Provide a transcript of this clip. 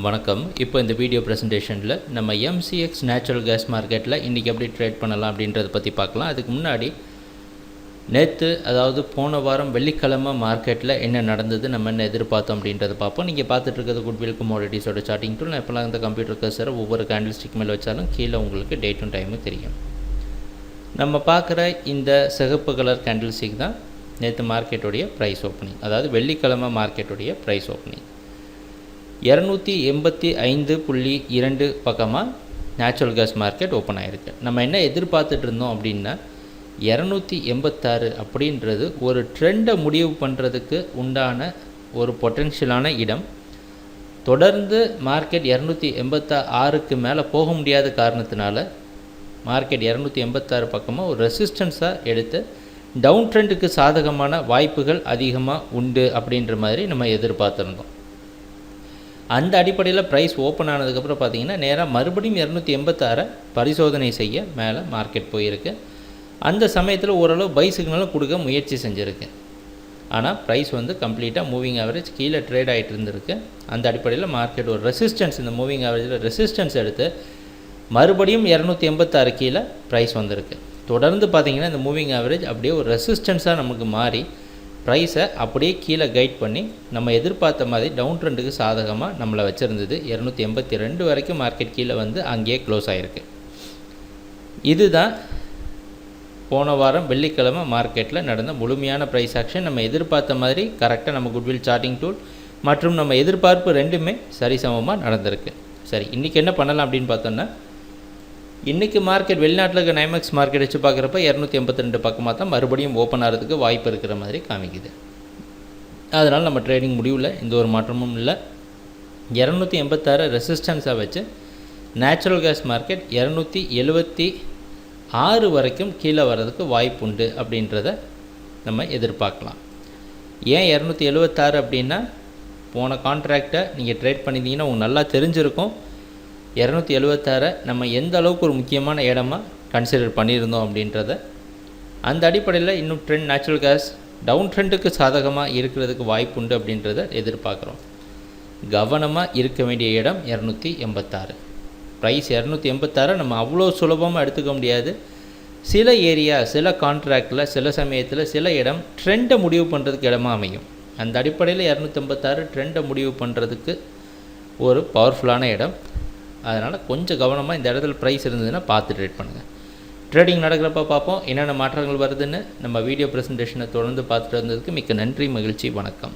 வணக்கம். இப்போ இந்த வீடியோ ப்ரெசன்டேஷனில் நம்ம எம்சிஎக்ஸ் நேச்சுரல் கேஸ் மார்க்கெட்டில் இன்றைக்கி எப்படி ட்ரேட் பண்ணலாம் அப்படின்றத பற்றி பார்க்கலாம். அதுக்கு முன்னாடி நேற்று அதாவது போன வாரம் வெள்ளிக்கிழமை மார்க்கெட்டில் என்ன நடந்தது, நம்ம என்ன எதிர்பார்த்தோம் அப்படின்றத பார்ப்போம். நீங்கள் பார்த்துட்டு இருக்கிறது குட்வில் கமோடிட்டிஸோட சார்ட்டிங் டூல். நான் இப்போலாம் இந்த கம்ப்யூட்டர் கர்சரை ஒவ்வொரு கேண்டில் ஸ்டிக் மேலே வச்சாலும் கீழே உங்களுக்கு டேட்டும் டைமும் தெரியும். நம்ம பார்க்குற இந்த சிகப்பு கலர் கேண்டில் ஸ்டிக் தான் நேற்று மார்க்கெட்டுடைய ப்ரைஸ் ஓப்பனிங், அதாவது வெள்ளிக்கிழமை மார்க்கெட்டுடைய ப்ரைஸ் ஓப்பனிங் 285.2 பக்கமாக நேச்சுரல் கேஸ் மார்க்கெட் ஓப்பன் ஆகிருக்கு. நம்ம என்ன எதிர்பார்த்துட்டு இருந்தோம் அப்படின்னா 286 அப்படின்றது ஒரு ட்ரெண்டை முடிவு பண்ணுறதுக்கு உண்டான ஒரு பொட்டென்ஷியலான இடம். தொடர்ந்து மார்க்கெட் 286க்கு மேலே போக முடியாத காரணத்தினால மார்க்கெட் 286 பக்கமாக ஒரு ரெசிஸ்டன்ஸாக எடுத்து டவுன் ட்ரெண்டுக்கு சாதகமான வாய்ப்புகள் அதிகமாக உண்டு அப்படின்ற மாதிரி நம்ம எதிர்பார்த்துருந்தோம். அந்த அடிப்படையில் ப்ரைஸ் ஓப்பன் ஆனதுக்கப்புறம் பார்த்திங்கன்னா நேராக மறுபடியும் 286 பரிசோதனை செய்ய மேலே மார்க்கெட் போயிருக்கு. அந்த சமயத்தில் ஓரளவு பை சிக்னலும் கொடுக்க முயற்சி செஞ்சுருக்கு. ஆனால் ப்ரைஸ் கம்ப்ளீட்டாக மூவிங் ஆவரேஜ் கீழே ட்ரேட் ஆகிட்டு இருந்திருக்கு. அந்த அடிப்படையில் மார்க்கெட் ஒரு ரெசிஸ்டன்ஸ், இந்த மூவிங் ஆவரேஜில் ரெசிஸ்டன்ஸ் எடுத்து மறுபடியும் 286 கீழே ப்ரைஸ் வந்திருக்கு. தொடர்ந்து பார்த்திங்கன்னா இந்த மூவிங் ஆவரேஜ் அப்படியே ஒரு ரெசிஸ்டன்ஸாக நமக்கு மாறி ப்ரைஸை அப்படியே கீழே கைட் பண்ணி நம்ம எதிர்பார்த்த மாதிரி டவுன் ட்ரெண்டுக்கு சாதகமாக நம்மளை வச்சுருந்தது. 282 வரைக்கும் மார்க்கெட் கீழே அங்கேயே க்ளோஸ் ஆகிருக்கு. இதுதான் போன வாரம் வெள்ளிக்கிழமை மார்க்கெட்டில் நடந்த முழுமையான ப்ரைஸ் ஆக்ஷன். நம்ம எதிர்பார்த்த மாதிரி கரெக்டாக நம்ம குட்வில் சார்ட்டிங் டூல் மற்றும் நம்ம எதிர்பார்ப்பு ரெண்டுமே சரிசமமாக நடந்திருக்கு. சரி, இன்றைக்கி என்ன பண்ணலாம் அப்படின்னு பார்த்தோன்னா, இன்றைக்கி மார்க்கெட் வெளிநாட்டில் இருக்க நைமெக்ஸ் மார்க்கெட் வச்சு பார்க்குறப்ப 282 பக்கமாக தான் மறுபடியும் ஓப்பன் ஆகிறதுக்கு வாய்ப்பு இருக்கிற மாதிரி காமிக்குது. அதனால் நம்ம ட்ரேடிங் முடிவில் எந்த ஒரு மாற்றமும் இல்லை. 286 ரெசிஸ்டன்ஸாக வச்சு நேச்சுரல் கேஸ் மார்க்கெட் 276 வரைக்கும் கீழே வர்றதுக்கு வாய்ப்பு உண்டு அப்படின்றத நம்ம எதிர்பார்க்கலாம். ஏன் 276 அப்படின்னா, போன கான்ட்ராக்டை நீங்கள் ட்ரேட் பண்ணியிருந்தீங்கன்னா உங்களுக்கு நல்லா தெரிஞ்சிருக்கும். 276 நம்ம எந்த அளவுக்கு ஒரு முக்கியமான இடமா கன்சிடர் பண்ணியிருந்தோம் அப்படின்றத. அந்த அடிப்படையில் இன்னும் ட்ரெண்ட் நேச்சுரல் கேஸ் டவுன் ட்ரெண்டுக்கு சாதகமாக இருக்கிறதுக்கு வாய்ப்பு உண்டு அப்படின்றத எதிர்பார்க்குறோம். கவனமாக இருக்க வேண்டிய இடம் 286. ப்ரைஸ் 286 நம்ம அவ்வளோ சுலபமாக எடுத்துக்க முடியாது. சில ஏரியா, சில கான்ட்ராக்டில், சில சமயத்தில் சில இடம் ட்ரெண்டை முடிவு பண்ணுறதுக்கு இடமா அமையும். அந்த அடிப்படையில் 286 ட்ரெண்டை முடிவு பண்ணுறதுக்கு ஒரு பவர்ஃபுல்லான இடம். அதனால் கொஞ்சம் கவனமாக இந்த இடத்துல ப்ரைஸ் இருந்ததுன்னா பார்த்து ட்ரேட் பண்ணுங்கள். ட்ரேடிங் நடக்கிறப்ப பார்ப்போம் என்னென்ன மாற்றங்கள் வருதுன்னு. நம்ம வீடியோ ப்ரெசன்டேஷனை தொடர்ந்து பார்த்துட்டு வந்ததுக்கு மிக்க நன்றி, மகிழ்ச்சி, வணக்கம்.